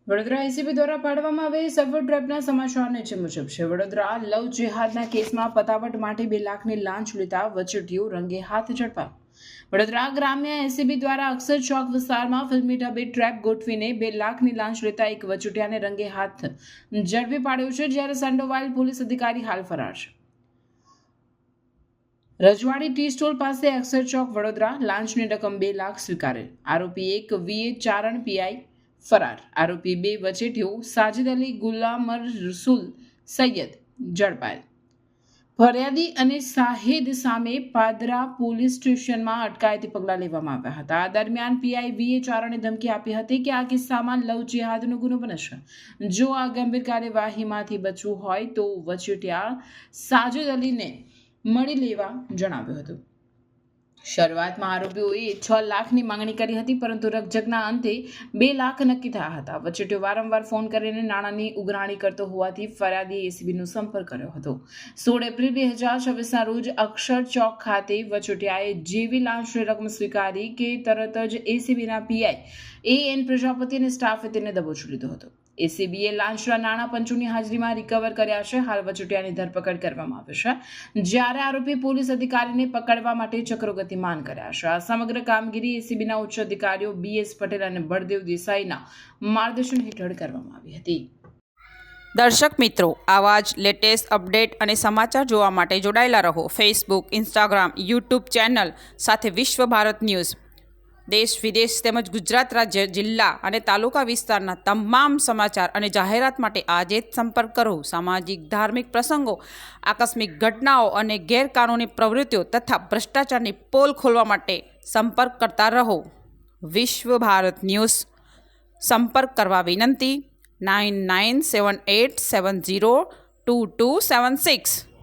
Vadodara ACB દ્વારા પાડવામાં આવેલી સફળ ટ્રેપના સમાચાર નીચે મુજબ છે। વડોદરા લવ જેહાદના કેસમાં પતાવટ માટે 2 લાખની લાંચ લેતા વચોટિયું રંગે હાથ ઝડપાયો। વડોદરા ગ્રામ્ય એસીબી દ્વારા અક્ષર ચોક વિસ્તારમાં ફિલ્મી ઢબે ટ્રેપ ગોઠવીને 2 લાખની લાંચ લેતા એક વચોટિયાને રંગે હાથ ઝડપી પાડ્યો છે, જ્યારે સંડોવાલ પોલીસ અધિકારી હાલ ફરાર છે। રજવાડી ટી સ્ટોલ પાસે અક્ષર ચોક વડોદરા લાંચની રકમ 2 લાખ સ્વીકારેલ। આરોપી 1 વીએ ચારણ પીઆઈ ફરાર। આરોપી 2 વચેટિયો સાજિદ અલી ગુલામર રસૂલ સૈયદ ઝડપાયેલ। ફરિયાદી અને શાહિદ સામે પાદરા પોલીસ સ્ટેશનમાં અટકાયતી પગલાં લેવામાં આવ્યા હતા। આ દરમિયાન પીઆઈ વીએ ચારણે ધમકી આપી હતી કે આ કિસ્સામાં લવ જેહાદનો ગુનો બનશે। જો આ ગંભીર કાર્યવાહીમાંથી બચવું હોય તો વચેટિયા સાજિદ અલીને મળી લેવા જણાવ્યું હતું। શરૂઆતમાં આરોપીઓએ 6 લાખની માંગણી કરી હતી, પરંતુ રકઝકના અંતે 2 લાખ નક્કી થયા હતા। વચેટિયો વારંવાર ફોન કરીને નાણાંની ઉઘરાણી કરતો હોવાથી ફરિયાદીએ એસીબીનો સંપર્ક કર્યો હતો। 16 એપ્રિલ 2026ના રોજ અક્ષર ચોક ખાતે વચોટિયાએ જેવી લાંચની રકમ સ્વીકારી કે તરત જ એસીબીના પીઆઈ એએન પ્રજાપતિ અને સ્ટાફે તેને દબોચી લીધો હતો। એસીબીએ લાંચના નાણાં પંચોની હાજરીમાં રિકવર કર્યા છે। હાલ વચોટિયાની ધરપકડ કરવામાં આવી છે, જ્યારે આરોપી પોલીસ અધિકારીને પકડવા માટે ચક્રો ગતિમાન કર્યા છે। આ સમગ્ર કામગીરી એસીબીના ઉચ્ચ અધિકારીઓ બીએસ પટેલ અને બળદેવ દેસાઈના માર્ગદર્શન હેઠળ કરવામાં આવી હતી। દર્શક મિત્રો, આવા જ લેટેસ્ટ અપડેટ અને સમાચાર જોવા માટે જોડાયેલા રહો ફેસબુક, ઇન્સ્ટાગ્રામ, યુટ્યુબ ચેનલ સાથે વિશ્વ ભારત ન્યૂઝ। દેશ વિદેશ તેમજ ગુજરાત રાજ્ય, જિલ્લા અને તાલુકા વિસ્તારના તમામ સમાચાર અને જાહેરાત માટે આજે જ સંપર્ક કરો। સામાજિક ધાર્મિક પ્રસંગો, આકસ્મિક ઘટનાઓ અને ગેરકાનૂની પ્રવૃત્તિઓ તથા ભ્રષ્ટાચારની પોલ ખોલવા માટે સંપર્ક કરતા રહો। વિશ્વ ભારત ન્યૂઝ સંપર્ક કરવા વિનંતી 9978702276।